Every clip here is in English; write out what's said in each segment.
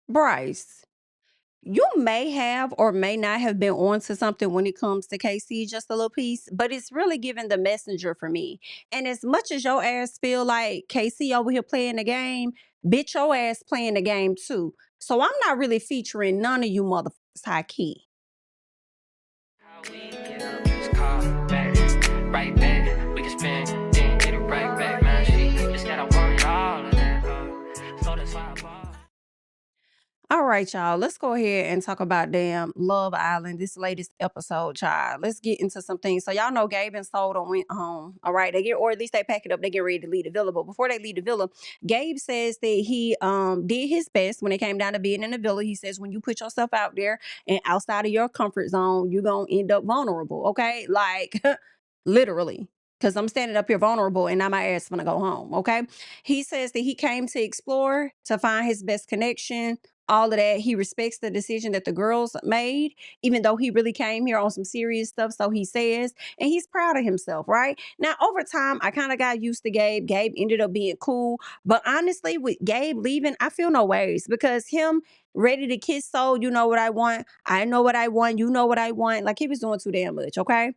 Bryce, you may have or may not have been onto something when it comes to KC, just a little piece, but it's really giving the messenger for me. And as much as your ass feel like KC over here playing the game, bitch, your ass playing the game too. So I'm not really featuring none of you motherfuckers high key. How we get up, just call back, right back. We can spend, then get it right back, man. She just gotta worry all of that, so that's why I bought. All right, y'all. Let's go ahead and talk about damn Love Island, this latest episode, child. Let's get into some things. So y'all know Gabe and Soul done went home. All right, they get, or at least they pack it up. They get ready to leave the villa. But before they leave the villa, Gabe says that he did his best when it came down to being in the villa. He says when you put yourself out there and outside of your comfort zone, you're gonna end up vulnerable. Okay, like literally. Because I'm standing up here vulnerable and now my ass gonna go home. Okay. He says that he came to explore, to find his best connection, all of that. He respects the decision that the girls made, even though he really came here on some serious stuff. So he says, and he's proud of himself, right? Now, over time, I kind of got used to Gabe. Gabe ended up being cool. But honestly, with Gabe leaving, I feel no ways because him ready to kiss Soul, you know what I want. I know what I want. You know what I want. Like he was doing too damn much, okay?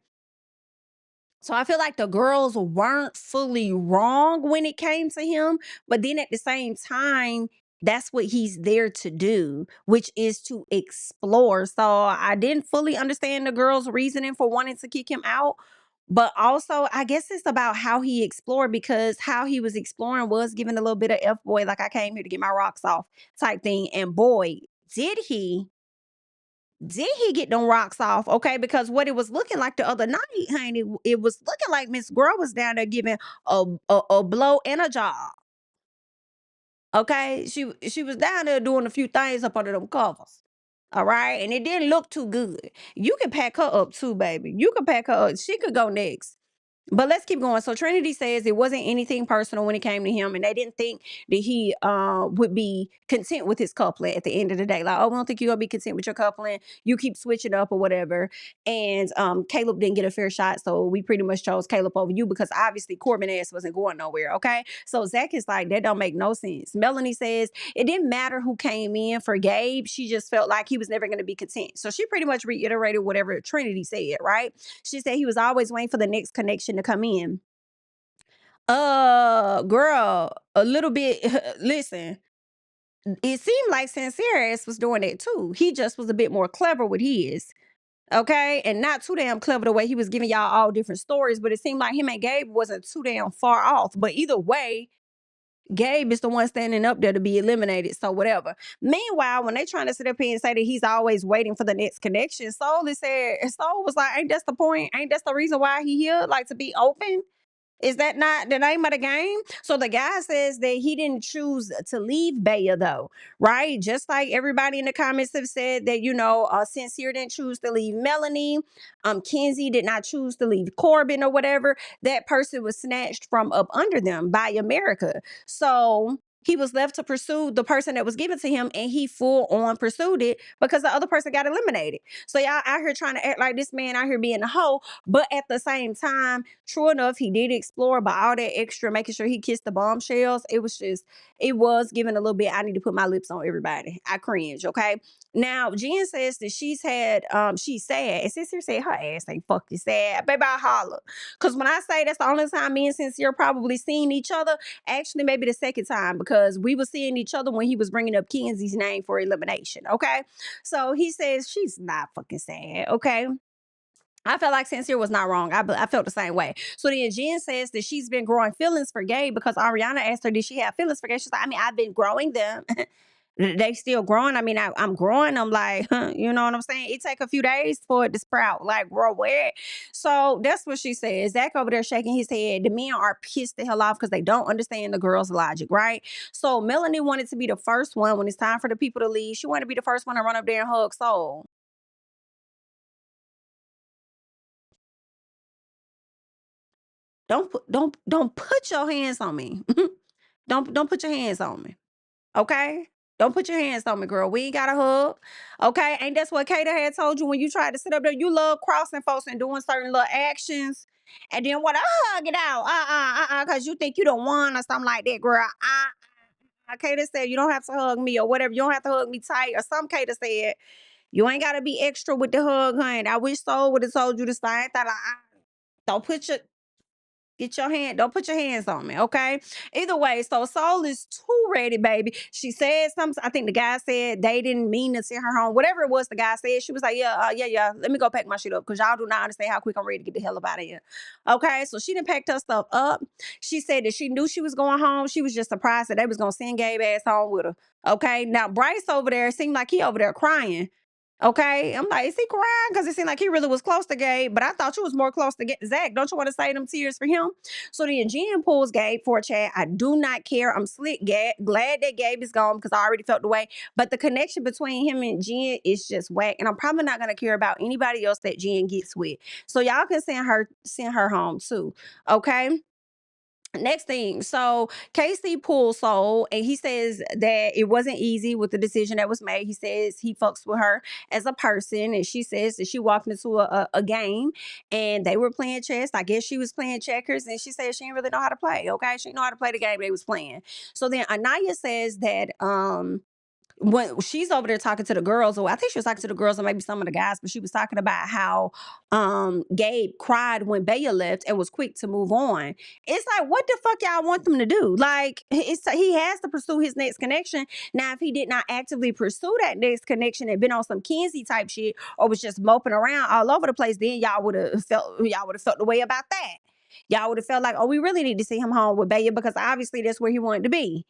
So I feel like the girls weren't fully wrong when it came to him, but then at the same time, that's what he's there to do, which is to explore. So I didn't fully understand the girls' reasoning for wanting to kick him out. But also, I guess it's about how he explored because how he was exploring was giving a little bit of F boy, like I came here to get my rocks off type thing. And boy, did he get them rocks off, okay? Because what it was looking like the other night, honey, it was looking like Miss Girl was down there giving a blow and a job, okay? She was down there doing a few things up under them covers, all right? And it didn't look too good. You can pack her up too, baby. You can pack her up. She could go next. But let's keep going. So Trinity says it wasn't anything personal when it came to him, and they didn't think that he would be content with his coupling at the end of the day. Like, oh, we don't think you're gonna be content with your coupling. You keep switching up or whatever. And Caleb didn't get a fair shot, so we pretty much chose Caleb over you because obviously Corbin ass wasn't going nowhere. Okay, so Zach is like that don't make no sense. Melanie says it didn't matter who came in for Gabe. She just felt like he was never gonna be content. So she pretty much reiterated whatever Trinity said, right? She said he was always waiting for the next connection to come in. Girl, a little bit. Listen, it seemed like Sincere was doing that too. He just was a bit more clever with his. Okay, and not too damn clever the way he was giving y'all all different stories, but it seemed like him and Gabe wasn't too damn far off. But either way, Gabe is the one standing up there to be eliminated. So whatever. Meanwhile, when they trying to sit up here and say that he's always waiting for the next connection, Soul was like, ain't that the point? Ain't that the reason why he here? Like to be open? Is that not the name of the game? So the guy says that he didn't choose to leave Baya though, right? Just like everybody in the comments have said that, Sincere didn't choose to leave Melanie. Kenzie did not choose to leave Corbin or whatever. That person was snatched from up under them by America. So he was left to pursue the person that was given to him, and he full on pursued it because the other person got eliminated. So y'all out here trying to act like this man out here being a hoe, but at the same time, true enough, he did explore, but all that extra making sure he kissed the bombshells, it was giving a little bit. I need to put my lips on everybody. I cringe, okay? Now, Jen says that she's sad. And Sincere said her ass ain't fucking sad. Baby, I holler. Because when I say that's the only time me and Sincere probably seen each other, actually maybe the second time, because we were seeing each other when he was bringing up Kenzie's name for elimination, okay? So he says she's not fucking sad, okay? I felt like Sincere was not wrong. I felt the same way. So then Jen says that she's been growing feelings for Gabe because Ariana asked her, did she have feelings for Gabe? She's like, I mean, I've been growing them. They still growing. I mean, I'm growing. I'm like, you know what I'm saying? It take a few days for it to sprout. Like, bro, where? So that's what she says. Zach over there shaking his head. The men are pissed the hell off because they don't understand the girl's logic, right? So Melanie wanted to be the first one when it's time for the people to leave. She wanted to be the first one to run up there and hug Soul. Don't put your hands on me. Don't put your hands on me. Okay? Don't put your hands on me, girl. We ain't got a hug. Okay? Ain't that's what Kata had told you when you tried to sit up there? You love crossing folks and doing certain little actions. And then what hug it out. Cause you think you don't want or something like that, girl. Kata said, you don't have to hug me or whatever. You don't have to hug me tight. Or some Kata said, you ain't got to be extra with the hug, honey. I wish Soul would have told you the same thing. Like, don't put your don't put your hands on me, okay? Either way, so Soul is too ready, baby. She said something. I think the guy said they didn't mean to send her home. Whatever it was, the guy said. She was like, yeah. Let me go pack my shit up because y'all do not understand how quick I'm ready to get the hell up out of here. Okay, so she done packed her stuff up. She said that she knew she was going home. She was just surprised that they was gonna send Gabe ass home with her. Okay, now Bryce over there seemed like he over there crying. Okay, I'm like, is he crying? Because it seemed like he really was close to Gabe, but I thought you was more close to Zach. Don't you want to say them tears for him? So then Jen pulls Gabe for a chat. I do not care. I'm slick glad that Gabe is gone because I already felt the way. But the connection between him and Jen is just whack, and I'm probably not gonna care about anybody else that Jen gets with. So y'all can send her home too. Okay. Next thing, so Casey pulls Soul and he says that it wasn't easy with the decision that was made. He says he fucks with her as a person, and she says that she walked into a game and they were playing chess. I guess she was playing checkers, and she said she didn't really know how to play. Okay, she didn't know how to play the game they was playing. So then Anaya says that when she's over there talking to the girls, or I think she was talking to the girls or maybe some of the guys, but she was talking about how Gabe cried when Baya left and was quick to move on. It's like, what the fuck y'all want them to do? Like, he has to pursue his next connection. Now, if he did not actively pursue that next connection and been on some Kinsey type shit or was just moping around all over the place, then y'all would have felt the way about that. Y'all would have felt like, oh, we really need to see him home with Baya because obviously that's where he wanted to be.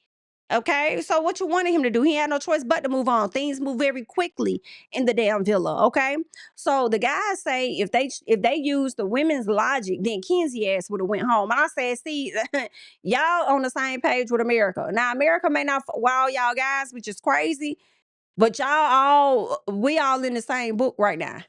Okay, so what you wanted him to do? He had no choice but to move on. Things move very quickly in the damn villa. Okay, so the guys say if they use the women's logic, then Kinsey ass would have went home. I said, see, y'all on the same page with America. Now America may not wow y'all guys, which is crazy, but we all in the same book right now.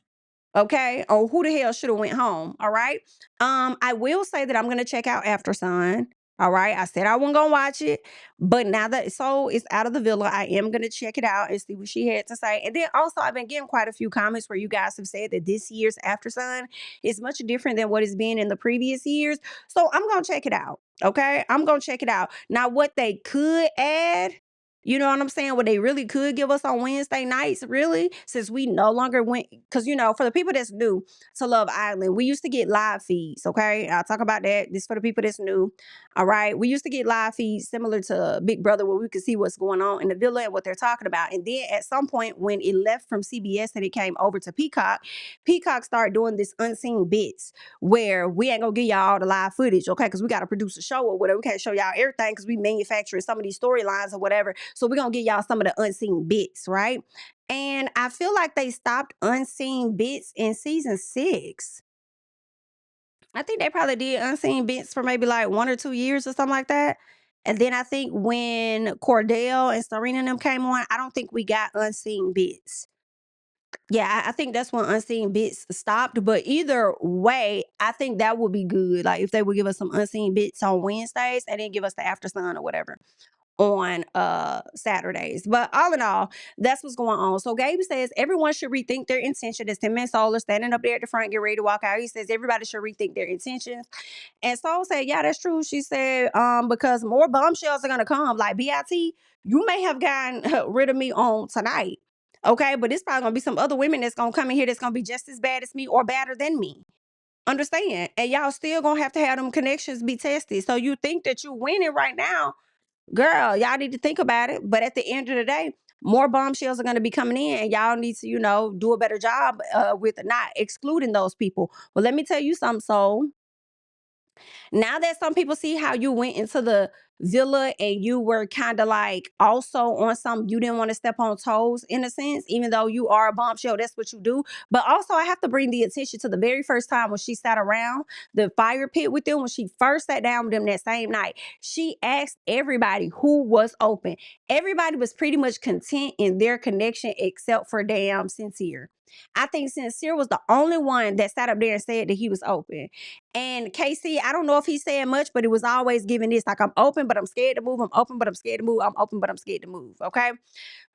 Okay, on who the hell should have went home. All right. I will say that I'm gonna check out After Sun. All right. I said I wasn't gonna watch it, but now that Soul is out of the villa, I am gonna check it out and see what she had to say. And then also I've been getting quite a few comments where you guys have said that this year's After Sun is much different than what it's been in the previous years. So I'm gonna check it out. Okay. I'm gonna check it out. Now, what they could add, you know what I'm saying? What they really could give us on Wednesday nights, really, since we no longer went, because, for the people that's new to Love Island, we used to get live feeds, okay? I'll talk about that. This for the people that's new, all right? We used to get live feeds similar to Big Brother where we could see what's going on in the villa and what they're talking about. And then at some point when it left from CBS and it came over to Peacock started doing this unseen bits where we ain't gonna give y'all all the live footage, okay? Because we got to produce a show or whatever. We can't show y'all everything because we manufacturing some of these storylines or whatever. So we're gonna give y'all some of the unseen bits, right? And I feel like they stopped unseen bits in season 6. I think they probably did unseen bits for maybe like 1 or 2 years or something like that. And then I think when Cordell and Serena and them came on, I don't think we got unseen bits. Yeah, I think that's when unseen bits stopped. But either way, I think that would be good. Like if they would give us some unseen bits on Wednesdays and then give us the After Sun or whatever on Saturdays. But all in all, that's what's going on. So Gabe says everyone should rethink their intention. As Tim and Soul are standing up there at the front, get ready to walk out. He says everybody should rethink their intentions. And Soul said, yeah, that's true. She said, because more bombshells are gonna come. Like BIT, you may have gotten rid of me on tonight. Okay, but it's probably gonna be some other women that's gonna come in here that's gonna be just as bad as me or badder than me. Understand? And y'all still gonna have to have them connections be tested. So you think that you winning right now, girl, y'all need to think about it. But at the end of the day, more bombshells are going to be coming in, and y'all need to, do a better job with not excluding those people. Well, let me tell you something, Soul. Now that some people see how you went into the villa and you were kind of like also on some, you didn't want to step on toes in a sense, even though you are a bombshell, that's what you do. But also, I have to bring the attention to the very first time when she sat around the fire pit with them, when she first sat down with them that same night. She asked everybody who was open. Everybody was pretty much content in their connection except for damn Sincere. I think Sincere was the only one that sat up there and said that he was open. And KC, I don't know if he said much, but it was always giving this like, I'm open, but but I'm scared to move. I'm open, but I'm scared to move. I'm open, but I'm scared to move. Okay.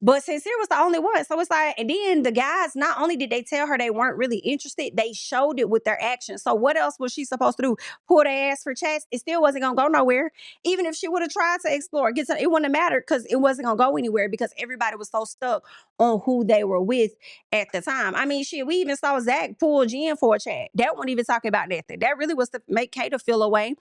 But Sincere was the only one. So it's like, and then the guys, not only did they tell her they weren't really interested, they showed it with their actions. So what else was she supposed to do? Pull their ass for chats? It still wasn't gonna go nowhere. Even if she would have tried to explore, it wouldn't have mattered because it wasn't gonna go anywhere because everybody was so stuck on who they were with at the time. I mean, shit, we even saw Zach pull Jen for a chat. That wasn't even talking about nothing. That really was to make Kata feel away.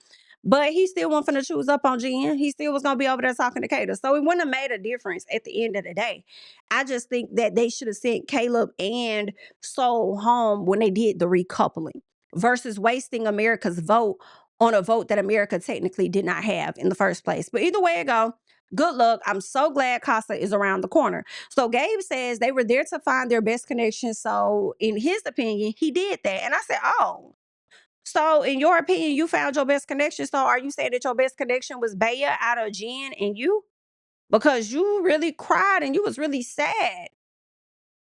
But he still wasn't finna choose up on Jen. He still was gonna be over there talking to Kata. So it wouldn't have made a difference at the end of the day. I just think that they should have sent Caleb and Soul home when they did the recoupling versus wasting America's vote on a vote that America technically did not have in the first place. But either way it go, good luck. I'm so glad Casa is around the corner. So Gabe says they were there to find their best connection. So in his opinion, he did that. And I said, oh, so in your opinion, you found your best connection. So are you saying that your best connection was Baya out of Jen and you? Because you really cried and you was really sad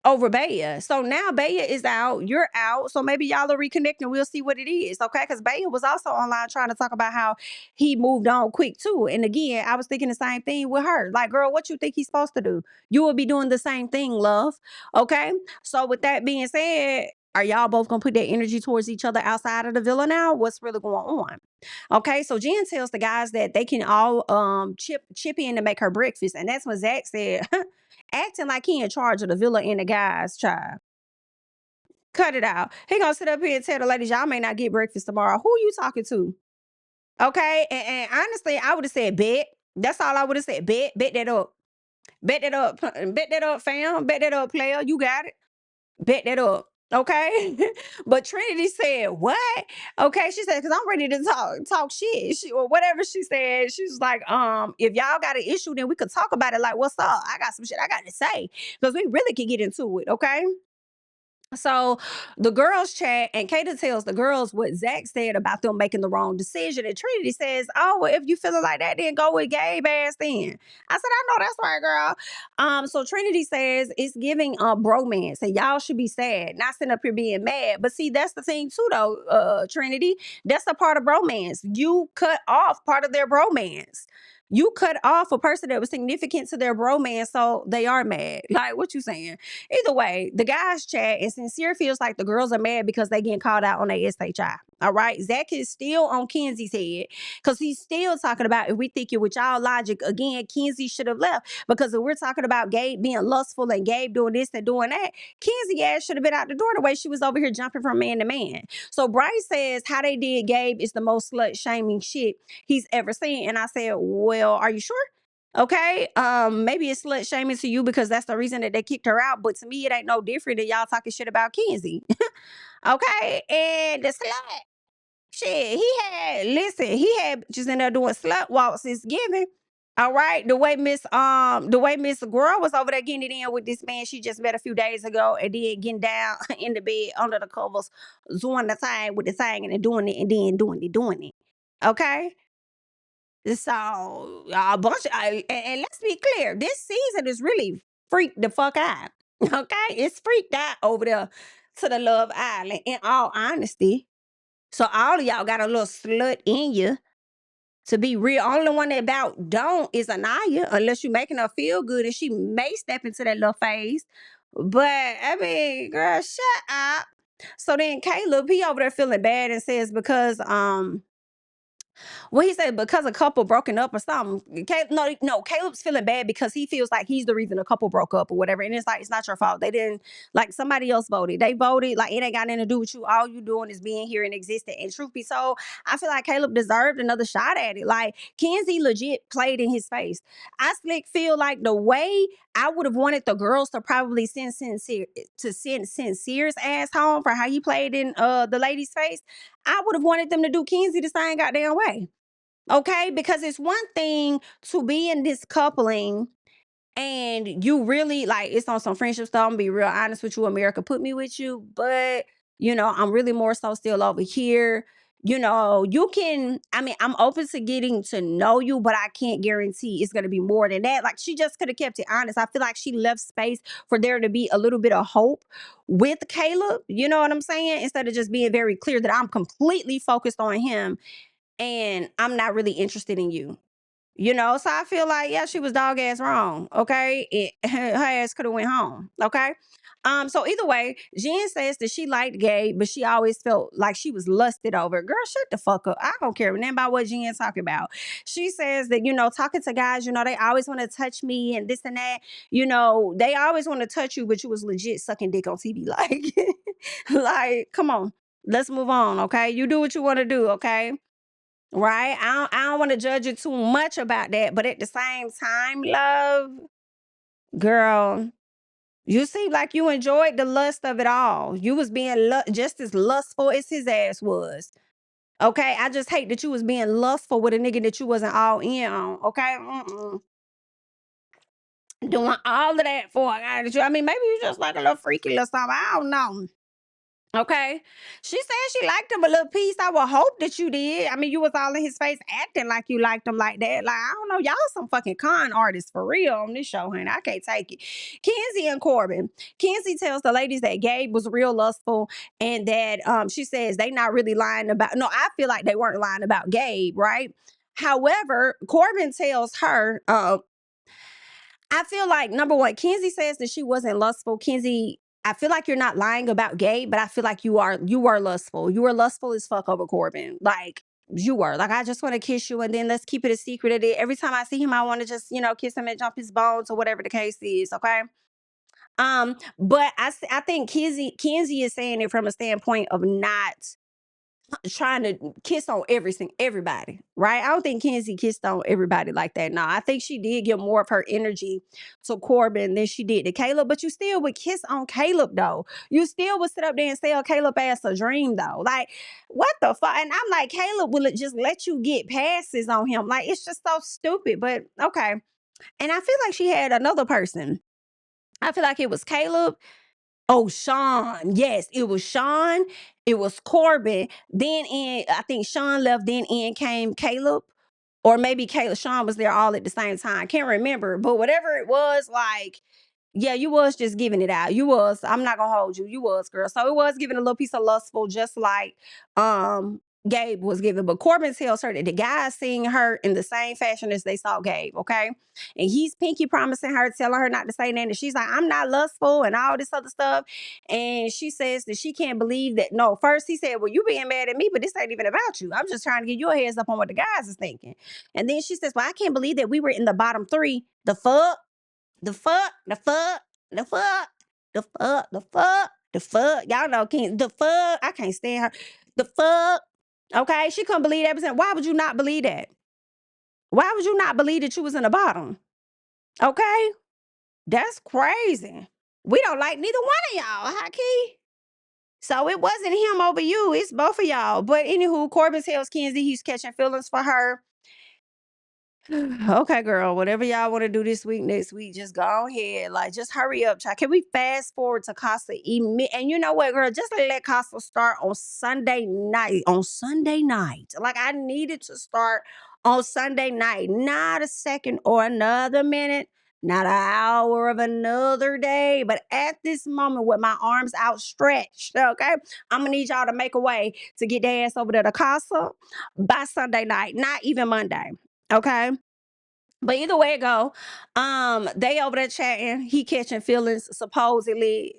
over Baya. So now Baya is out, you're out. So maybe y'all will reconnect and we'll see what it is. Okay. Because Baya was also online trying to talk about how he moved on quick too. And again, I was thinking the same thing with her. Like, girl, what you think he's supposed to do? You will be doing the same thing, love. Okay. So with that being said, are y'all both gonna put that energy towards each other outside of the villa now? What's really going on? Okay, so Jen tells the guys that they can all chip in to make her breakfast. And that's when Zach said, acting like he in charge of the villa and the guys, child. Cut it out. He gonna sit up here and tell the ladies, y'all may not get breakfast tomorrow. Who you talking to? Okay, and honestly, I would have said bet. That's all I would have said. Bet that up. Bet that up. Bet that up, fam. Bet that up, player. You got it. Bet that up. Okay. But Trinity said, what? Okay. She said, because I'm ready to talk shit. Or whatever she said. She was like, if y'all got an issue, then we could talk about it. Like, what's up? I got some shit I got to say. Because we really can get into it. Okay. So the girls chat and Kata tells the girls what Zach said about them making the wrong decision. And Trinity says, oh, well, if you feeling like that, then go with Gabe ass then. I said, I know that's right, girl. So Trinity says it's giving bromance and y'all should be sad, not sitting up here being mad. But see, that's the thing too, though, Trinity. That's a part of bromance. You cut off part of their bromance. You cut off a person that was significant to their bromance, so they are mad. Like, what you saying? Either way, the guys chat and Sincere feels like the girls are mad because they getting called out on their SHI. All right. Zach is still on Kenzie's head because he's still talking about if we think it with y'all logic, again, Kenzie should have left. Because if we're talking about Gabe being lustful and Gabe doing this and doing that, Kenzie ass should have been out the door the way she was over here jumping from man to man. So Bryce says how they did Gabe is the most slut shaming shit he's ever seen. And I said, well, are you sure? Okay, maybe it's slut shaming to you because that's the reason that they kicked her out. But to me, it ain't no different than y'all talking shit about Kenzie. Okay, and the slut, shit, he had just in there doing slut walks since giving. All right, the way Miss Girl was over there getting it in with this man she just met a few days ago, and then getting down in the bed under the covers, doing the thing with the thing and then doing it and then doing it. Okay, so a bunch of, and let's be clear, this season is really freaked the fuck out. Okay, it's freaked out over there to the Love Island. In all honesty, so all of y'all got a little slut in you. To be real, only one that about don't is Anaya, unless you're making her feel good, and she may step into that little phase. But I mean, girl, shut up. So then Caleb, he over there feeling bad and says because well, he said because a couple broken up or something. No, Caleb's feeling bad because he feels like he's the reason a couple broke up or whatever. And it's like, it's not your fault. They didn't, like, somebody else voted. They voted, like, it ain't got nothing to do with you. All you doing is being here and existing. And truth be told, I feel like Caleb deserved another shot at it. Like, Kenzie legit played in his face. I slick feel like the way I would have wanted the girls to probably send Sincere's ass home for how he played in the lady's face. I would have wanted them to do Kenzie the same goddamn way. Okay, because it's one thing to be in this coupling and you really like it's on some friendship stuff. I'm gonna be real honest with you. America put me with you, but I'm really more so still over here. You can, I mean, I'm open to getting to know you, but I can't guarantee it's gonna be more than that. Like she just could have kept it honest. I feel like she left space for there to be a little bit of hope with Caleb. You know what I'm saying? Instead of just being very clear that I'm completely focused on him and I'm not really interested in you. You know, so I feel like, yeah, she was dog ass wrong. Okay. Her ass could have went home. Okay. So either way, Jen says that she liked Gabe, but she always felt like she was lusted over. Girl, shut the fuck up. I don't care nothing about what Jen's talking about. She says that, talking to guys, they always want to touch me and this and that. They always want to touch you, but you was legit sucking dick on TV. Like, come on. Let's move on, okay? You do what you want to do, okay? Right? I don't want to judge you too much about that, but at the same time, love, girl, you seem like you enjoyed the lust of it all. You was being just as lustful as his ass was. Okay, I just hate that you was being lustful with a nigga that you wasn't all in on. Okay, doing all of that for a guy that you. I mean, maybe you just like a little freaky little something. I don't know. Okay. She said she liked him a little piece. I would hope that you did. I mean, you was all in his face acting like you liked him like that. Like, I don't know. Y'all some fucking con artists for real on this show, honey. I can't take it. Kenzie and Corbin. Kenzie tells the ladies that Gabe was real lustful and that she says they not really lying about. No, I feel like they weren't lying about Gabe, right? However, Corbin tells her, I feel like number one, Kenzie says that she wasn't lustful. Kenzie, I feel like you're not lying about Gabe, but I feel like you were lustful. You were lustful as fuck over Corbin. Like you were. Like, I just want to kiss you and then let's keep it a secret. Every time I see him, I want to just, kiss him and jump his bones or whatever the case is. Okay. But I think Kenzie is saying it from a standpoint of not trying to kiss on everybody, right? I don't think Kenzie kissed on everybody like that. No, I think she did give more of her energy to Corbin than she did to Caleb, but you still would kiss on Caleb though. You still would sit up there and sell Caleb as a dream though. Like, what the fuck? And I'm like, Caleb will just let you get passes on him. Like, it's just so stupid, but okay. And I feel like she had another person. I feel like it was Caleb. Oh, Sean. Yes, it was Sean. It was Corbin. I think Sean left. Then in came Caleb. Or maybe Sean was there all at the same time. I can't remember. But whatever it was, like, yeah, you was just giving it out. You was. I'm not gonna hold you. You was, girl. So it was giving a little piece of lustful, just like Gabe was giving. But Corbin tells her that the guys seeing her in the same fashion as they saw Gabe, okay? And he's pinky promising her, telling her not to say that. And she's like, I'm not lustful and all this other stuff. And she says that she can't believe that. No, first he said, well, you being mad at me, but this ain't even about you. I'm just trying to give you a heads up on what the guys is thinking. And then she says, well, I can't believe that we were in the bottom three. The fuck? The fuck, the fuck, the fuck, the fuck, the fuck, the fuck. Y'all know, the fuck. I can't stand her. The fuck. Okay, she couldn't believe that. Why would you not believe that? Why would you not believe that you was in the bottom? Okay, that's crazy. We don't like neither one of y'all, Haki. So it wasn't him over you. It's both of y'all. But anywho, Corbin tells Kenzie he's catching feelings for her. Okay, girl, whatever y'all want to do this week, next week, just go ahead. Like, just hurry up, child. Can we fast forward to Casa? And you know what, girl? Just let Casa start on Sunday night. On Sunday night. Like, I needed to start on Sunday night. Not a second or another minute. Not an hour of another day. But at this moment, with my arms outstretched, okay? I'm going to need y'all to make a way to get their ass over there to Casa by Sunday night. Not even Monday. Okay. But either way it go, they over there chatting. He catching feelings supposedly.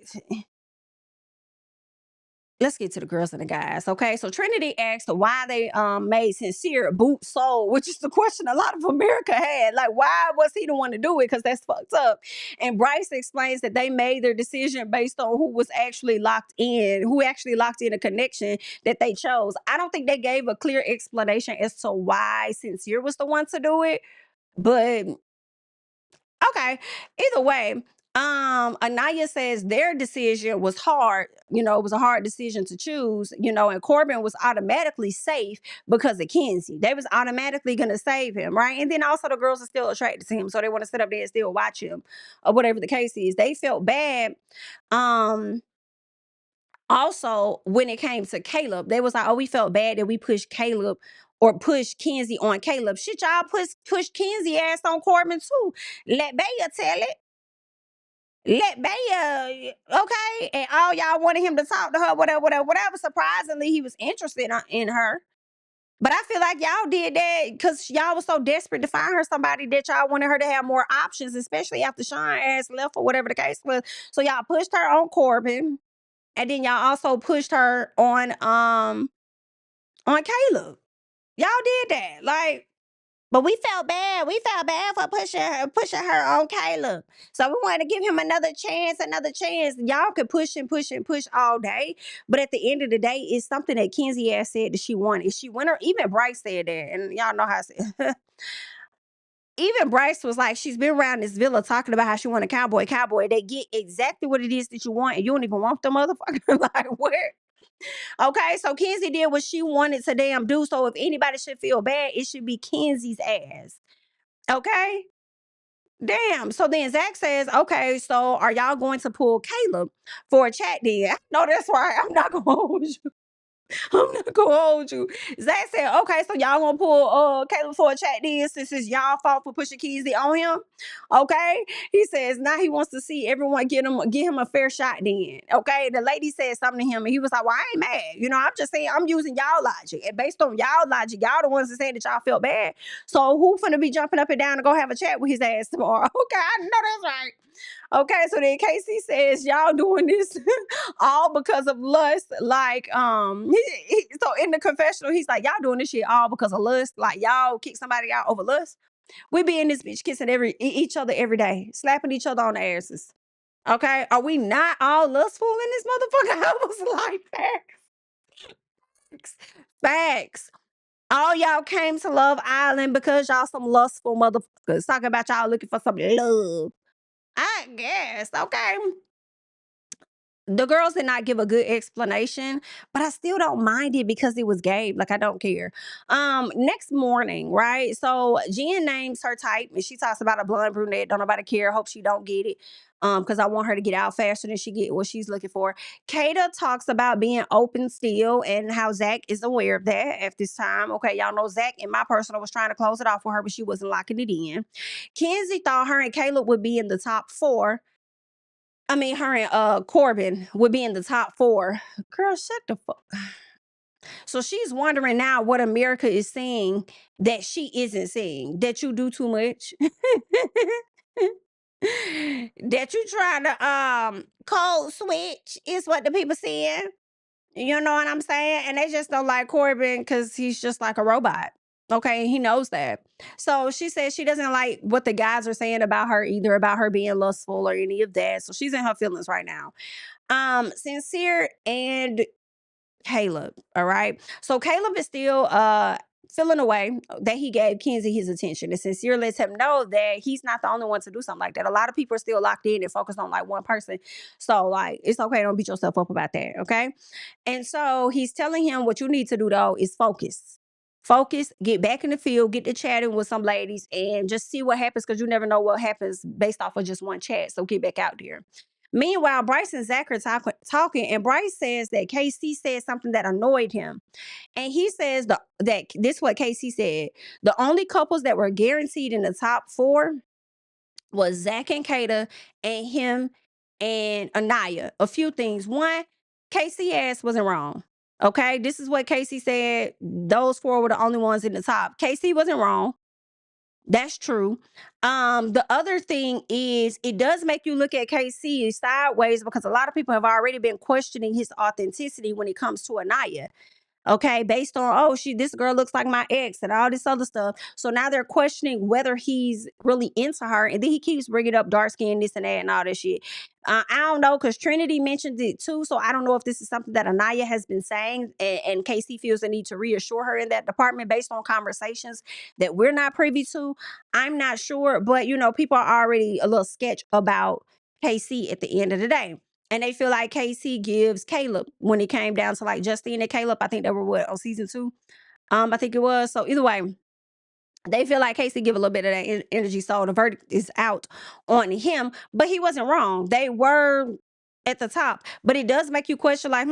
Let's get to the girls and the guys, okay? So Trinity asked why they made Sincere boot Soul, which is the question a lot of America had. Like, why was he the one to do it? Because that's fucked up. And Bryce explains that they made their decision based on who actually locked in a connection that they chose. I don't think they gave a clear explanation as to why Sincere was the one to do it, but okay. Either way, Anaya says their decision was hard. It was a hard decision to choose, and Corbin was automatically safe because of Kenzie. They was automatically gonna save him, right? And then also the girls are still attracted to him, so they want to sit up there and still watch him, or whatever the case is. They felt bad. Also, when it came to Caleb, they was like, oh, we felt bad that we pushed Caleb or pushed Kenzie on Caleb. Shit, y'all push Kenzie ass on Corbin too. Let Baya tell it. Let Baya, okay? And all y'all wanted him to talk to her, whatever, whatever, whatever. Surprisingly, he was interested in her. But I feel like y'all did that because y'all was so desperate to find her somebody that y'all wanted her to have more options, especially after Sean ass left or whatever the case was. So y'all pushed her on Corbin, and then y'all also pushed her on Caleb. Y'all did that. Like, but we felt bad. We felt bad for pushing her on Caleb. So we wanted to give him another chance, another chance. Y'all could push and push and push all day. But at the end of the day, it's something that Kenzie ass said that she wanted. She went her, even Bryce said that. And y'all know how I said even Bryce was like, she's been around this villa talking about how she want a cowboy. They get exactly what it is that you want, and you don't even want the motherfucker. Like, where? Okay, so Kenzie did what she wanted to damn do. So if anybody should feel bad, it should be Kenzie's ass. Okay? Damn. So then Zach says, okay, so are y'all going to pull Caleb for a chat then? No, that's right. I'm not gonna hold you. I'm not gonna hold you. Zach said, okay, so y'all gonna pull Caleb for a chat then since it's y'all fault for pushing Keezy on him. Okay. He says now he wants to see everyone get him a fair shot then. Okay. The lady said something to him and he was like, well, I ain't mad. I'm just saying I'm using y'all logic. And based on y'all logic, y'all the ones that said that y'all felt bad. So who finna be jumping up and down to go have a chat with his ass tomorrow? Okay, I know that's right. Okay, so then Casey says y'all doing this all because of lust. Like, so in the confessional, he's like, y'all doing this shit all because of lust. Like, y'all kick somebody out over lust. We be in this bitch kissing each other every day, slapping each other on the asses. Okay, are we not all lustful in this motherfucker? I was like, facts, facts. All y'all came to Love Island because y'all some lustful motherfuckers talking about y'all looking for some love. I guess. Okay. The girls did not give a good explanation, but I still don't mind it because it was Gabe. Like, I don't care. Next morning, right? So Jen names her type and she talks about a blonde brunette. Don't nobody care. Hope she don't get it. Because I want her to get out faster than she get what she's looking for. Kata talks about being open still and how Zach is aware of that at this time. Okay, y'all know Zach in my personal was trying to close it off for her, but she wasn't locking it in. Kenzie thought her and Caleb would be in the top 4. I mean, her and Corbin would be in the top 4. Girl, shut the fuck. So she's wondering now what America is seeing that she isn't seeing. That you do too much. That you trying to code switch is what the people saying. You know what I'm saying? And they just don't like Corbin because he's just like a robot. Okay, he knows that. So she says she doesn't like what the guys are saying about her, either about her being lustful or any of that. So she's in her feelings right now. Sincere and Caleb, all right? So Caleb is still feeling away that he gave Kenzie his attention. And Sincere lets him know that he's not the only one to do something like that. A lot of people are still locked in and focused on like one person. So like, it's okay. Don't beat yourself up about that. Okay. And so he's telling him what you need to do though is focus. Focus, get back in the field, get to chatting with some ladies and just see what happens because you never know what happens based off of just one chat. So get back out there. Meanwhile, Bryce and Zach are talking, and Bryce says that KC said something that annoyed him. And he says that this is what KC said. The only couples that were guaranteed in the top 4 was Zach and Kata and him and Anaya. A few things. One, KC ass wasn't wrong. Okay, this is what Casey said. Those 4 were the only ones in the top. KC wasn't wrong. That's true. The other thing is it does make you look at KC sideways because a lot of people have already been questioning his authenticity when it comes to Anaya. Okay, based on this girl looks like my ex and all this other stuff. So now they're questioning whether he's really into her, and then he keeps bringing up dark skin, this and that, and all that shit. I don't know because Trinity mentioned it too, so I don't know if this is something that Anaya has been saying, and Casey feels the need to reassure her in that department based on conversations that we're not privy to. I'm not sure, but people are already a little sketch about KC at the end of the day. And they feel like KC gives Caleb when it came down to like Justine and Caleb. I think they were on season 2. I think it was. So either way, they feel like Casey give a little bit of that energy. So the verdict is out on him, but he wasn't wrong. They were at the top, but it does make you question like,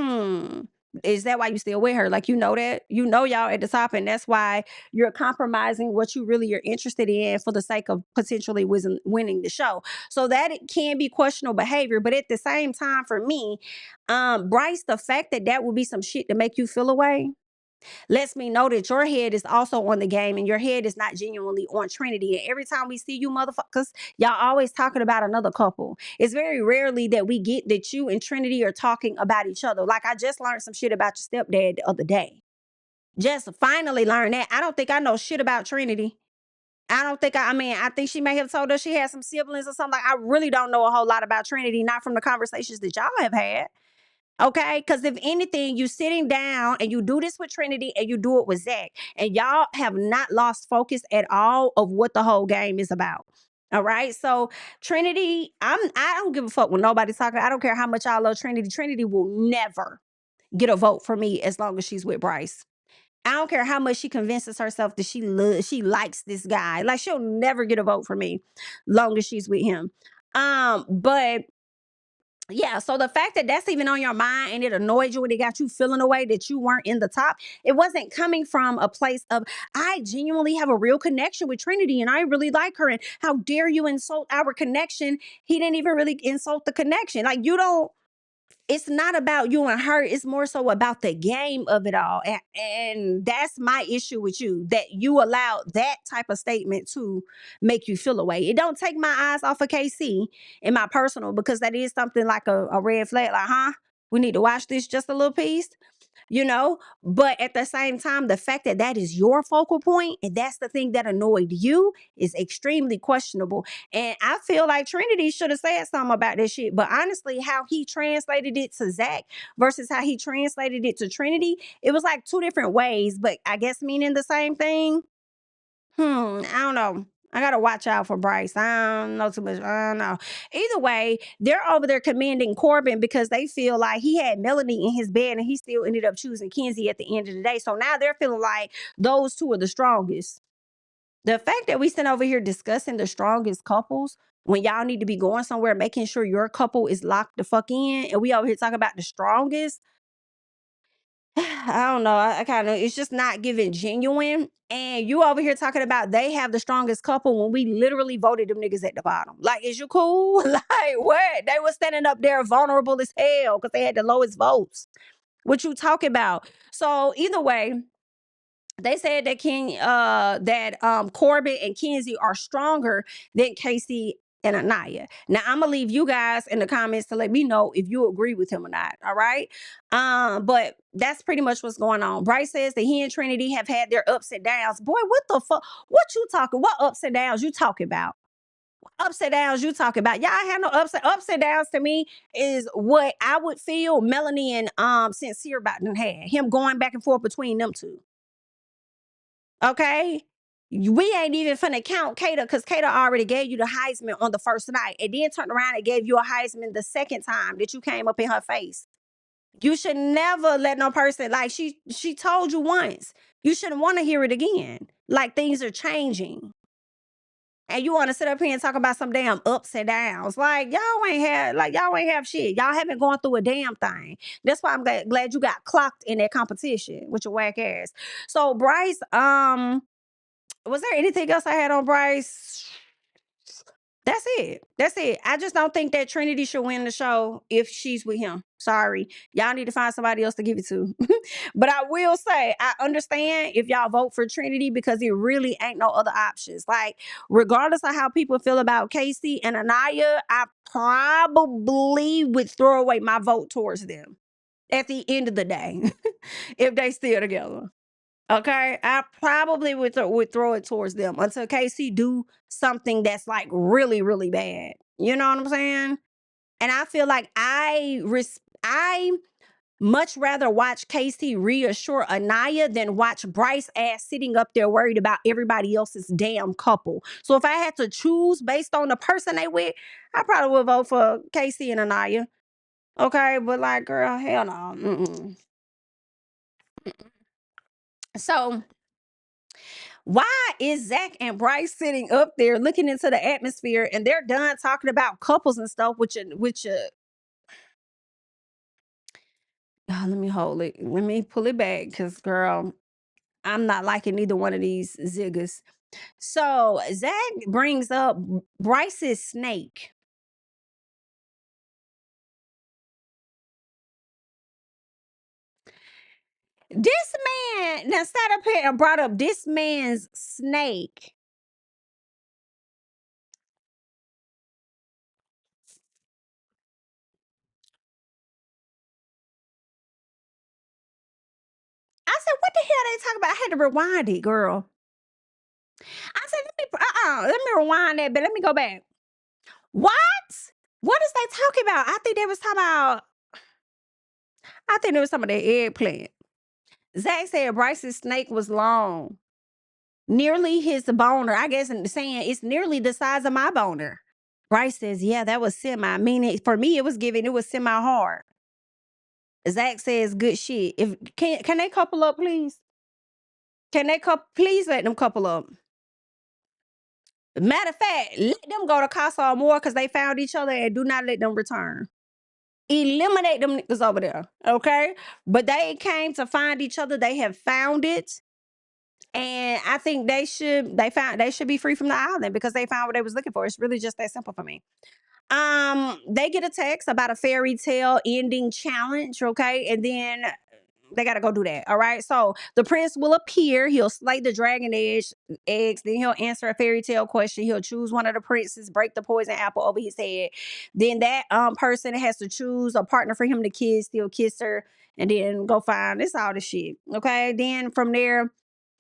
is that why you still with her? Like, that, y'all at the top, and that's why you're compromising what you really are interested in for the sake of potentially winning the show. So that it can be questionable behavior, but at the same time, for me, Bryce, the fact that would be some shit to make you feel away, lets me know that your head is also on the game and your head is not genuinely on Trinity. And every time we see you motherfuckers, y'all always talking about another couple. It's very rarely that we get that you and Trinity are talking about each other. Like, I just learned some shit about your stepdad the other day. Just finally learned that. I don't think I know shit about Trinity. I don't think I mean, I think she may have told us she had some siblings or something. Like, I really don't know a whole lot about Trinity, not from the conversations that y'all have had. Okay, because if anything, you sitting down and you do this with Trinity and you do it with Zach, and y'all have not lost focus at all of what the whole game is about. All right, so Trinity, I don't give a fuck when nobody's talking. I don't care how much I love Trinity. Trinity will never get a vote for me as long as she's with Bryce. I don't care how much she convinces herself that she likes this guy. Like, she'll never get a vote for me long as she's with him. But yeah, so the fact that that's even on your mind and it annoyed you and it got you feeling a way that you weren't in the top, it wasn't coming from a place of, I genuinely have a real connection with Trinity and I really like her. And how dare you insult our connection? He didn't even really insult the connection. Like, you don't, it's not about you and her. It's more so about the game of it all. And that's my issue with you, that you allowed that type of statement to make you feel away. It don't take my eyes off of KC in my personal, because that is something like a red flag. Like, huh? We need to watch this just a little piece, you know? But at the same time, the fact that that is your focal point and that's the thing that annoyed you is extremely questionable. And I feel like Trinity should have said something about this shit. But honestly, how he translated it to Zach versus how he translated it to Trinity, it was like two different ways, but I guess meaning the same thing. I don't know. I gotta watch out for Bryce. I don't know too much. I don't know. Either way, they're over there commending Corbin because they feel like he had Melanie in his bed and he still ended up choosing Kenzie at the end of the day. So now they're feeling like those two are the strongest. The fact that we sit over here discussing the strongest couples when y'all need to be going somewhere, making sure your couple is locked the fuck in, and we over here talking about the strongest. I don't know. I kind of, it's just not giving genuine. And you over here talking about they have the strongest couple when we literally voted them niggas at the bottom. Like, is you cool? Like, what? They were standing up there vulnerable as hell because they had the lowest votes. What you talking about? So either way, they said that Corbin and Kenzie are stronger than Casey and Anaya. Now I'm gonna leave you guys in the comments to let me know if you agree with him or not. All right. But that's pretty much what's going on. Bryce says that he and Trinity have had their ups and downs. Boy, what the fuck? What you talking? What ups and downs you talking about? Ups and downs you talking about? Y'all have no ups and downs. To me is what I would feel Melanie and Sincere about them had. Him going back and forth between them two. Okay. We ain't even finna count Kata because Kata already gave you the Heisman on the first night and then turned around and gave you a Heisman the second time that you came up in her face. You should never let no person, like, she told you once. You shouldn't want to hear it again. Like, things are changing. And you want to sit up here and talk about some damn ups and downs. Like, y'all ain't have shit. Y'all haven't gone through a damn thing. That's why I'm glad you got clocked in that competition with your whack ass. So Bryce, was there anything else I had on Bryce? That's it. That's it. I just don't think that Trinity should win the show if she's with him. Sorry. Y'all need to find somebody else to give it to. But I will say, I understand if y'all vote for Trinity because it really ain't no other options. Like, regardless of how people feel about Casey and Anaya, I probably would throw away my vote towards them at the end of the day if they still together. Okay, I probably would throw it towards them until Casey do something that's like really, really bad. You know what I'm saying? And I feel like I much rather watch Casey reassure Anaya than watch Bryce ass sitting up there worried about everybody else's damn couple. So if I had to choose based on the person they with, I probably would vote for Casey and Anaya. Okay, but like, girl, hell no. So why is Zach and Bryce sitting up there looking into the atmosphere and they're done talking about couples and stuff, let me hold it. Let me pull it back because, girl, I'm not liking either one of these ziggers. So Zach brings up Bryce's snake. This man now sat up here and brought up this man's snake. I said, what the hell they talking about? I had to rewind it, girl. I said, let me rewind that, but let me go back. What? What is they talking about? I think they was talking about that eggplant. Zach said Bryce's snake was long. Nearly his boner. I guess saying it's nearly the size of my boner. Bryce says, yeah, that was semi. Meaning for me, it was semi hard. Zach says good shit. If can they couple up, please? Can they please let them couple up? Matter of fact, let them go to Casa more because they found each other and do not let them return. Eliminate them niggas over there, okay? But they came to find each other. They have found it. And I think they should be free from the island because they found what they was looking for. It's really just that simple for me. They get a text about a fairy tale ending challenge, okay? And then they gotta go do that. All right. So the prince will appear. He'll slay the dragon eggs. Then he'll answer a fairy tale question. He'll choose one of the princes, break the poison apple over his head. Then that person has to choose a partner for him to kiss. He'll kiss her and then go find this all the shit. Okay. Then from there,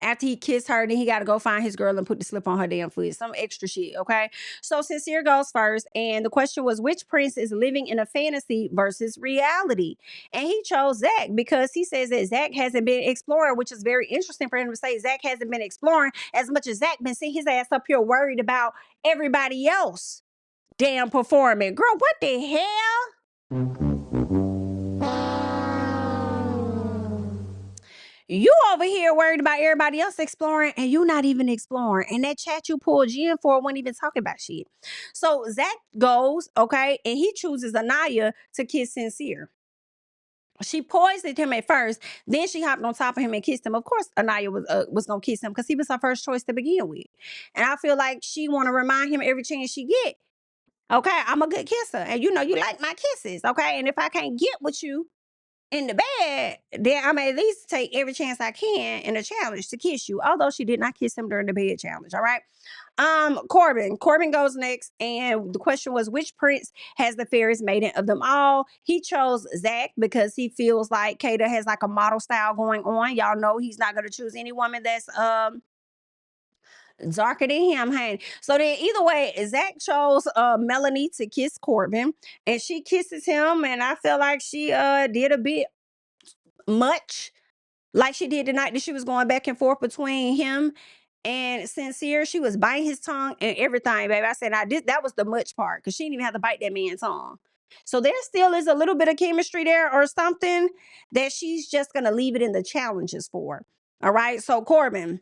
after he kissed her, then he got to go find his girl and put the slip on her damn foot. Some extra shit, okay? So Sincere goes first, and the question was, which prince is living in a fantasy versus reality? And he chose Zach because he says that Zach hasn't been exploring, which is very interesting for him to say Zach hasn't been exploring as much as Zach been seeing his ass up here worried about everybody else damn performing. Girl, what the hell? You over here worried about everybody else exploring and you not even exploring. And that chat you pulled Jen for wasn't even talking about shit. So Zach goes, okay, and he chooses Anaya to kiss Sincere. She poisoned him at first, then she hopped on top of him and kissed him. Of course, Anaya was gonna kiss him because he was her first choice to begin with. And I feel like she want to remind him every chance she get. Okay, I'm a good kisser, and you know you like my kisses. Okay, and if I can't get with you in the bed, then I'm at least take every chance I can in a challenge to kiss you. Although she did not kiss him during the bed challenge. All right. Corbin goes next, and the question was, which prince has the fairest maiden of them all? He chose Zach because he feels like Kata has like a model style going on. Y'all know he's not gonna choose any woman that's darker than him, hey. So then either way, Zach chose Melanie to kiss Corbin, and she kisses him, and I feel like she did a bit much like she did the night that she was going back and forth between him and Sincere. She was biting his tongue and everything, baby. I said, that was the much part because she didn't even have to bite that man's tongue. So there still is a little bit of chemistry there or something that she's just going to leave it in the challenges for. All right. So Corbin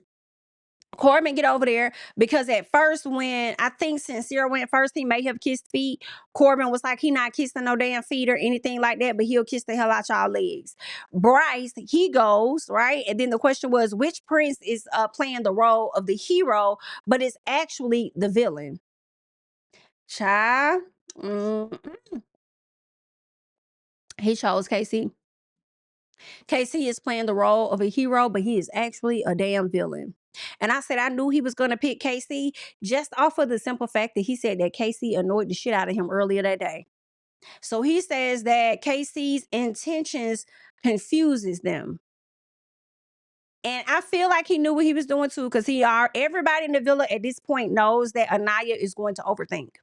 get over there because at first when I think Sincere went first, he may have kissed feet. Corbin was like, he not kissing no damn feet or anything like that, but he'll kiss the hell out y'all legs. Bryce, he goes, right? And then the question was, which prince is playing the role of the hero, but it's actually the villain? Child. He chose Casey. Casey is playing the role of a hero, but he is actually a damn villain. And I said I knew he was going to pick Casey just off of the simple fact that he said that Casey annoyed the shit out of him earlier that day. So he says that Casey's intentions confuses them. And I feel like he knew what he was doing too, because everybody in the villa at this point knows that Anaya is going to overthink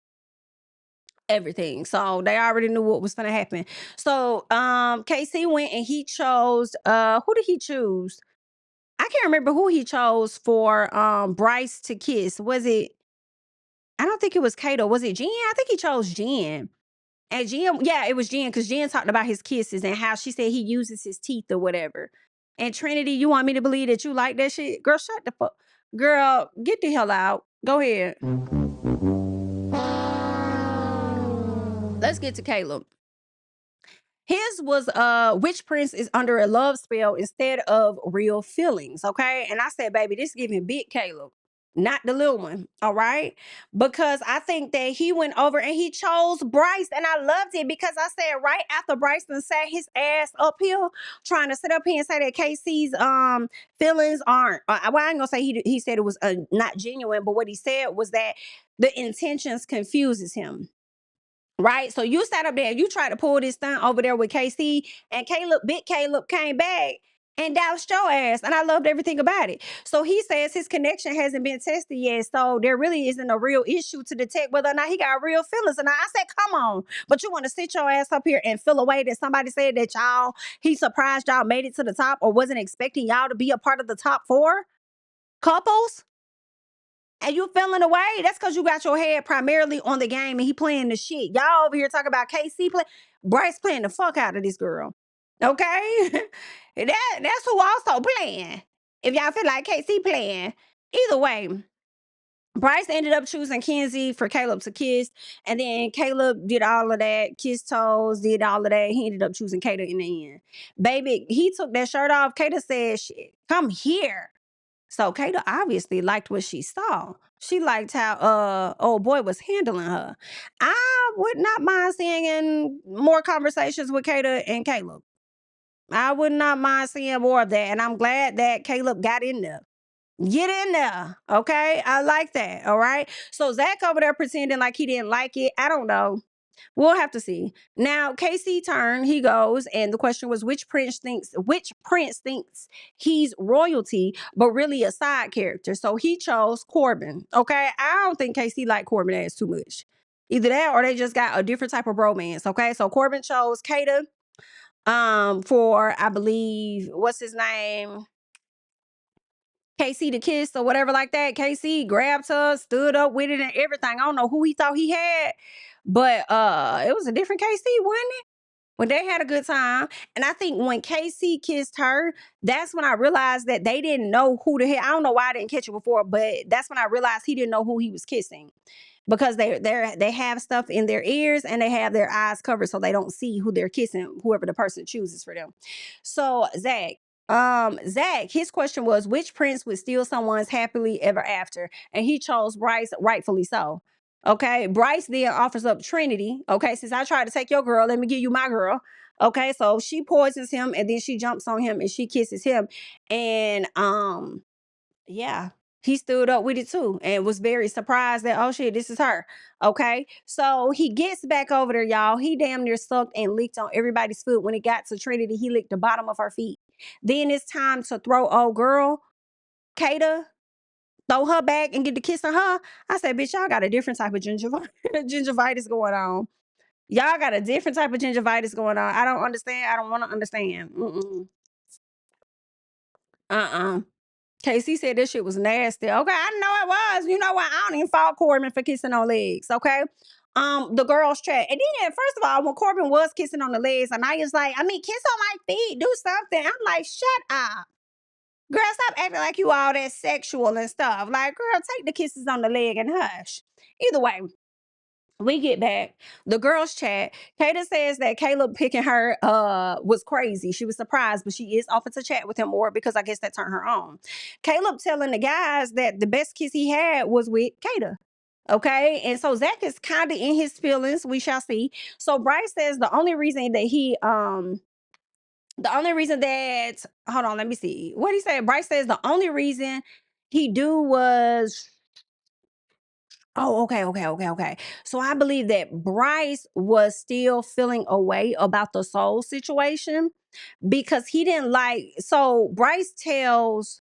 everything. So they already knew what was going to happen. So KC went and he chose who did he choose? I can't remember who he chose for Bryce to kiss. Was it, I don't think it was Kato. Was it Jen? I think he chose Jen. And Jen, yeah, it was Jen because Jen talked about his kisses and how she said he uses his teeth or whatever. And Trinity, you want me to believe that you like that shit? Girl, shut the fuck. Girl, get the hell out. Go ahead. Let's get to Caleb. His was which prince is under a love spell instead of real feelings, okay? And I said, baby, this giving big Caleb. not the little one. All right. Because I think that he went over and he chose Bryce. And I loved it because I said right after Bryson sat his ass up here trying to sit up here and say that Casey's feelings aren't well, I ain't gonna say he said it was not genuine, but what he said was that the intentions confuses him. Right. So you sat up there, you tried to pull this stunt over there with KC, and big Caleb came back and doused your ass. And I loved everything about it. So he says his connection hasn't been tested yet. So there really isn't a real issue to detect whether or not he got real feelings. And I said, come on. But you want to sit your ass up here and feel away that somebody said that he surprised y'all made it to the top or wasn't expecting y'all to be a part of the top 4 couples? And you feeling away, that's because you got your head primarily on the game and he playing the shit. Y'all over here talking about KC Bryce playing the fuck out of this girl. Okay? That's who also playing. If y'all feel like KC playing. Either way, Bryce ended up choosing Kenzie for Caleb to kiss. And then Caleb did all of that, kissed toes, did all of that. He ended up choosing Kata in the end. Baby, he took that shirt off. Kata said, shit, come here. So Kata obviously liked what she saw. She liked how old boy was handling her. I would not mind seeing more conversations with Kata and Caleb. I would not mind seeing more of that. And I'm glad that Caleb got in there. Get in there. Okay. I like that. All right. So Zach over there pretending like he didn't like it. I don't know. We'll have to see. Now, Casey turn, he goes, and the question was which prince thinks he's royalty, but really a side character. So he chose Corbin. Okay. I don't think Casey liked Corbin ass too much. Either that or they just got a different type of romance. Okay. So Corbin chose Kata for I believe what's his name? KC to kiss or whatever like that. KC grabbed her, stood up with it and everything. I don't know who he thought he had, but it was a different KC, wasn't it? When they had a good time. And I think when KC kissed her, that's when I realized that they didn't know who the hell. I don't know why I didn't catch it before, but that's when I realized he didn't know who he was kissing. Because they have stuff in their ears and they have their eyes covered so they don't see who they're kissing, whoever the person chooses for them. So Zach, his question was which prince would steal someone's happily ever after? And he chose Bryce, rightfully so. Okay, Bryce then offers up Trinity. Okay, since I tried to take your girl, let me give you my girl. Okay, so she poisons him and then she jumps on him and she kisses him. And yeah, he stood up with it too and was very surprised that, oh shit, this is her. Okay. So he gets back over there, y'all. He damn near sucked and licked on everybody's foot. When it got to Trinity, he licked the bottom of her feet. Then it's time to throw old girl, Kata, throw her back and get to kissing her. I said, bitch, y'all got a different type of gingivitis going on. Y'all got a different type of gingivitis going on. I don't understand. I don't want to understand. KC said this shit was nasty. Okay, I know it was. You know what? I don't even fault Corbin for kissing on legs. Okay. The girls chat. And then first of all, when Corbin was kissing on the legs, and I was like, I mean, kiss on my feet, do something. I'm like, shut up. Girl, stop acting like you all that sexual and stuff. Like, girl, take the kisses on the leg and hush. Either way, we get back. The girls chat. Kata says that Caleb picking her was crazy. She was surprised, but she is offered to chat with him more because I guess that turned her on. Caleb telling the guys that the best kiss he had was with Kata. Okay, and so Zach is kind of in his feelings. We shall see. So Bryce says the only reason that hold on, let me see what he said. Bryce says the only reason he do was. Oh, okay. So I believe that Bryce was still feeling a way about the soul situation because he didn't like. So Bryce tells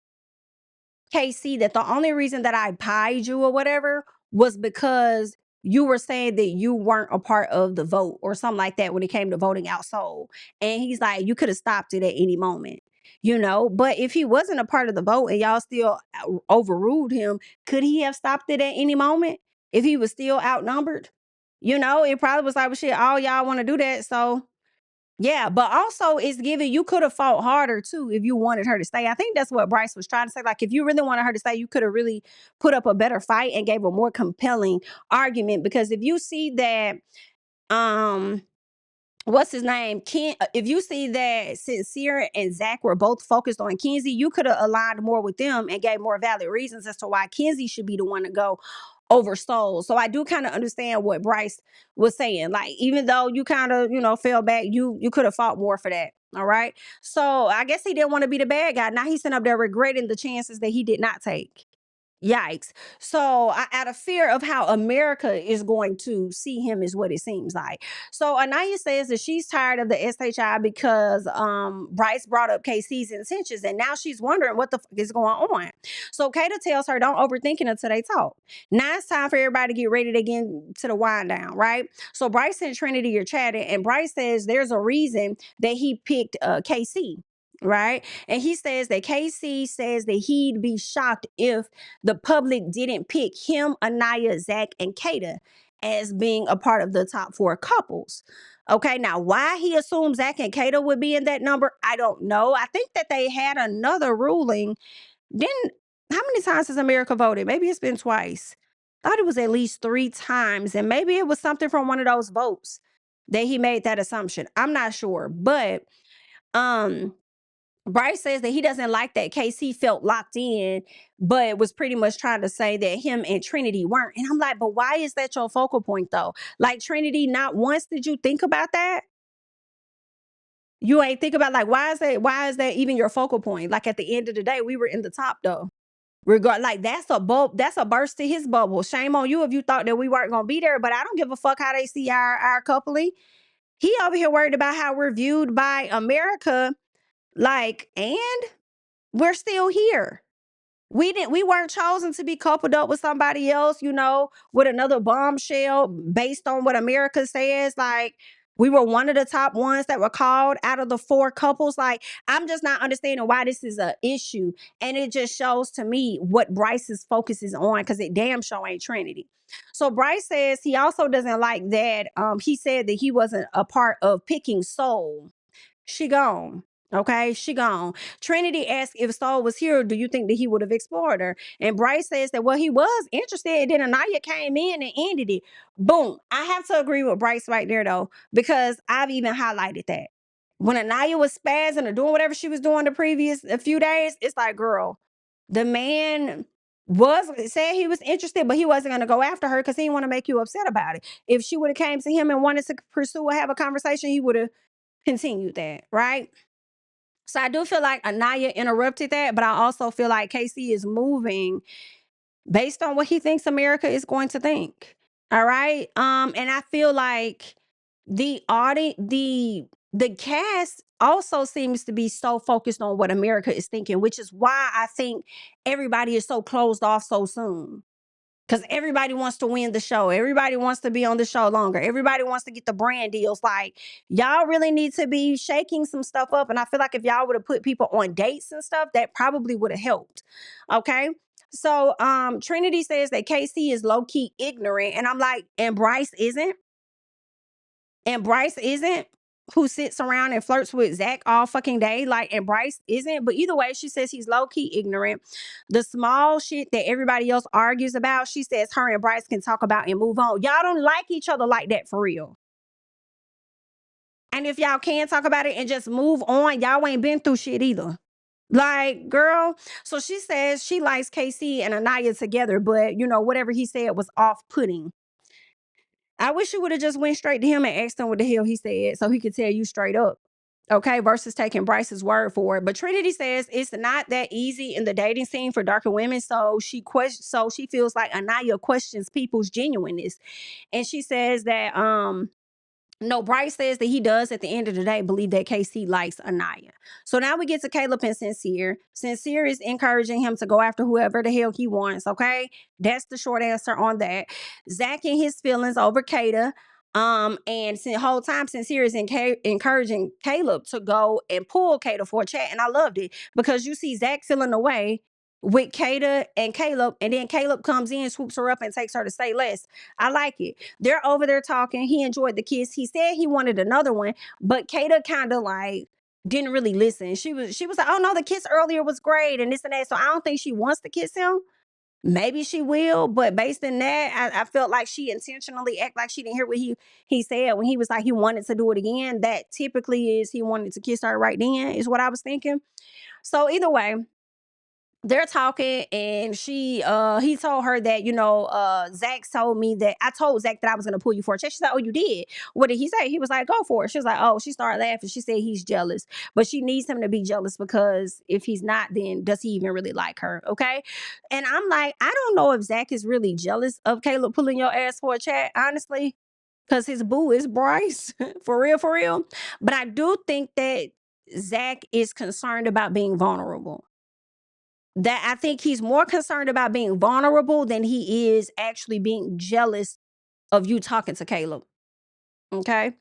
KC that the only reason that I pied you or whatever was because you were saying that you weren't a part of the vote or something like that when it came to voting out Soul. And he's like, you could have stopped it at any moment, But if he wasn't a part of the vote and y'all still overruled him, could he have stopped it at any moment if he was still outnumbered? It probably was like, well, shit, all y'all want to do that. So yeah, but also it's given you could have fought harder too if you wanted her to stay. I think that's what Bryce was trying to say. Like, if you really wanted her to stay, you could have really put up a better fight and gave a more compelling argument. Because if you see that what's his name? If you see that Sincere and Zach were both focused on Kenzie, you could have aligned more with them and gave more valid reasons as to why Kenzie should be the one to go over Soul. So I do kind of understand what Bryce was saying. Like, even though you kind of, fell back, you could have fought more for that. All right. So I guess he didn't want to be the bad guy. Now he's sitting up there regretting the chances that he did not take. Yikes. So, out of fear of how America is going to see him, is what it seems like. So, Anaya says that she's tired of the SHI because Bryce brought up KC's intentions, and now she's wondering what the fuck is going on. So, Kata tells her, don't overthink it until they talk. Now it's time for everybody to get ready to get to the wind down, right? So, Bryce and Trinity are chatting, and Bryce says there's a reason that he picked KC. Right. And he says that KC says that he'd be shocked if the public didn't pick him, Anaya, Zach, and Kata as being a part of the top 4 couples. Okay, now why he assumed Zach and Kata would be in that number, I don't know. I think that they had another ruling. Then, how many times has America voted? Maybe it's been twice. Thought it was at least 3 times, and maybe it was something from one of those votes that he made that assumption. I'm not sure, but Bryce says that he doesn't like that KC felt locked in, but was pretty much trying to say that him and Trinity weren't. And I'm like, but why is that your focal point though? Like, Trinity, not once did you think about that? You ain't think about, like, why is that even your focal point? Like, at the end of the day, we were in the top though. Like, that's a burst to his bubble. Shame on you if you thought that we weren't gonna be there, but I don't give a fuck how they see our coupling. He over here worried about how we're viewed by America. Like, and we're still here. We weren't chosen to be coupled up with somebody else, with another bombshell based on what America says. Like, we were one of the top ones that were called out of the 4 couples. Like, I'm just not understanding why this is an issue. And it just shows to me what Bryce's focus is on, because it damn sure ain't Trinity. So Bryce says he also doesn't like that. He said that he wasn't a part of picking Soul. She gone. Okay, she gone. Trinity asked if Soul was here, do you think that he would have explored her? And Bryce says that, well, he was interested. Then Anaya came in and ended it. Boom. I have to agree with Bryce right there, though, because I've even highlighted that. When Anaya was spazzing or doing whatever she was doing the previous a few days, it's like, girl, the man said he was interested, but he wasn't going to go after her because he didn't want to make you upset about it. If she would have came to him and wanted to pursue or have a conversation, he would have continued that, right? So I do feel like Anaya interrupted that, but I also feel like Casey is moving based on what he thinks America is going to think. All right. And I feel like the audience, the cast also seems to be so focused on what America is thinking, which is why I think everybody is so closed off so soon. Because everybody wants to win the show. Everybody wants to be on the show longer. Everybody wants to get the brand deals. Like, y'all really need to be shaking some stuff up. And I feel like if y'all would have put people on dates and stuff, that probably would have helped. Okay. So Trinity says that Casey is low-key ignorant. And I'm like, and Bryce isn't? And Bryce isn't? Who sits around and flirts with Zach all fucking day, like, and Bryce isn't. But either way, she says he's low-key ignorant. The small shit that everybody else argues about, she says her and Bryce can talk about and move on. Y'all don't like each other like that for real. And if y'all can talk about it and just move on, y'all ain't been through shit either. Like, girl. So she says she likes KC and Anaya together, but whatever he said was off-putting. I wish you would have just went straight to him and asked him what the hell he said so he could tell you straight up. Okay, versus taking Bryce's word for it. But Trinity says it's not that easy in the dating scene for darker women. So she feels like Anaya questions people's genuineness. And she says that no, Bryce says that he does at the end of the day believe that KC likes Anaya. So now we get to Caleb and Sincere. Sincere is encouraging him to go after whoever the hell he wants, okay? That's the short answer on that. Zach and his feelings over Kata. And the whole time Sincere is encouraging Caleb to go and pull Kata for a chat. And I loved it because you see Zach feeling away with Kata and Caleb, and then Caleb comes in, swoops her up, and takes her to say less. I like it. They're over there talking. He enjoyed the kiss. He said he wanted another one, but Kata kind of like didn't really listen. She was like, oh no, the kiss earlier was great and this and that. So I don't think she wants to kiss him. maybe she will, but based on that, I felt like she intentionally act like she didn't hear what he said when he was like he wanted to do it again. That typically is he wanted to kiss her right then, is what I was thinking. So either way, they're talking and he told her that, Zach told me that I told Zach that I was gonna pull you for a check. She's like, oh, you did? What did he say? He was like, go for it. She was like, oh, she started laughing. She said he's jealous, but she needs him to be jealous because if he's not, then does he even really like her? Okay. And I'm like, I don't know if Zach is really jealous of Caleb pulling your ass for a chat, honestly, because his boo is Bryce. For real, for real. But I do think that Zach is concerned about being vulnerable. That I think he's more concerned about being vulnerable than he is actually being jealous of you talking to Caleb. Okay.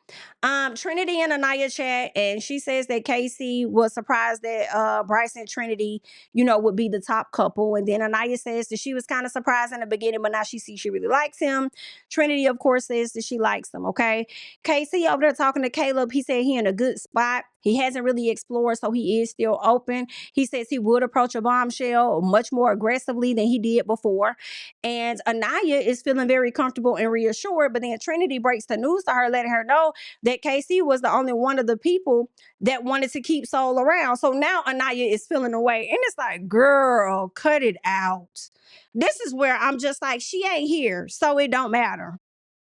Trinity and Anaya chat, and she says that Casey was surprised that Bryce and Trinity, would be the top couple. And then Anaya says that she was kind of surprised in the beginning, but now she sees she really likes him. Trinity, of course, says that she likes him. Okay. Casey over there talking to Caleb, he said he in a good spot. He hasn't really explored, so he is still open. He says he would approach a bombshell much more aggressively than he did before. And Anaya is feeling very comfortable and reassured, but then Trinity breaks the news to her, letting her know that Casey was the only one of the people that wanted to keep Soul around. So now Anaya is feeling away. And it's like, girl, cut it out. This is where I'm just like, she ain't here, so it don't matter.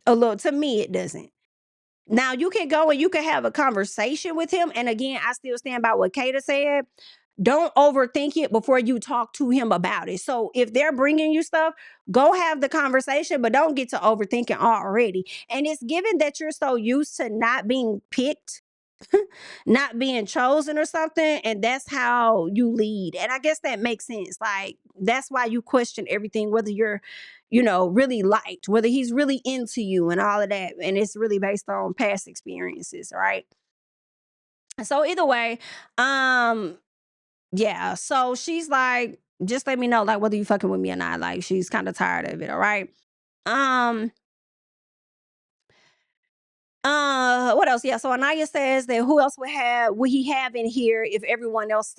A little, to me, it doesn't. Now you can go and you can have a conversation with him. And again, I still stand by what Kata said. Don't overthink it before you talk to him about it. So if they're bringing you stuff, go have the conversation, but don't get to overthinking already. And it's given that you're so used to not being picked, not being chosen or something, and that's how you lead. And I guess that makes sense. Like, that's why you question everything, whether you're, really liked, whether he's really into you and all of that. And it's really based on past experiences, right? So either way, yeah. So she's like, just let me know, like, whether you fucking with me or not. Like, she's kind of tired of it, all right? Um, what else? Yeah, so Anaya says that who else would he have in here if everyone else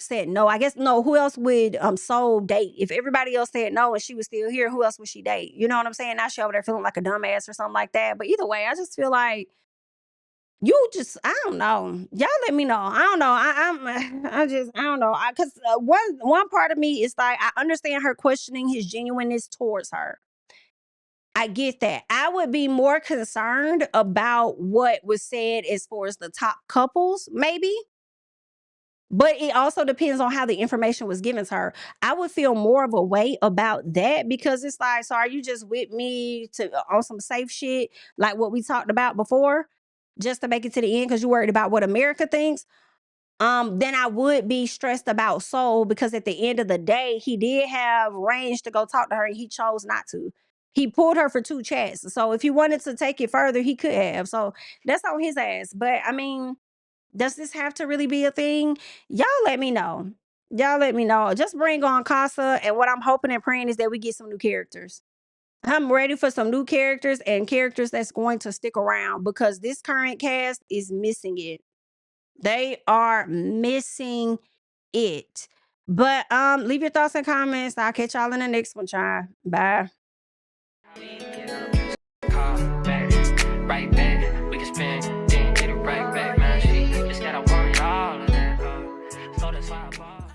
said no? I guess no. Who else would Soul date? If everybody else said no and she was still here, who else would she date? You know what I'm saying? Now she over there feeling like a dumbass or something like that. But either way, I just feel like I don't know. Y'all let me know. I don't know. I don't know. Cause one part of me is like, I understand her questioning his genuineness towards her. I get that. I would be more concerned about what was said as far as the top couples, maybe. But it also depends on how the information was given to her. I would feel more of a way about that because it's like, so are you just with me on some safe shit, like what we talked about before, just to make it to the end because you're worried about what America thinks? Then I would be stressed about Soul because at the end of the day, he did have range to go talk to her and he chose not to. He pulled her for 2 chats. So if he wanted to take it further, he could have. So that's on his ass. But I mean, does this have to really be a thing? Y'all let me know. Y'all let me know. Just bring on Casa. And what I'm hoping and praying is that we get some new characters. I'm ready for some new characters and characters that's going to stick around because this current cast is missing it. They are missing it. But leave your thoughts and comments. I'll catch y'all in the next one, child. Bye. Right back, we can spend, then get it right back, man. She just gotta want it all of that, so that's why I bought.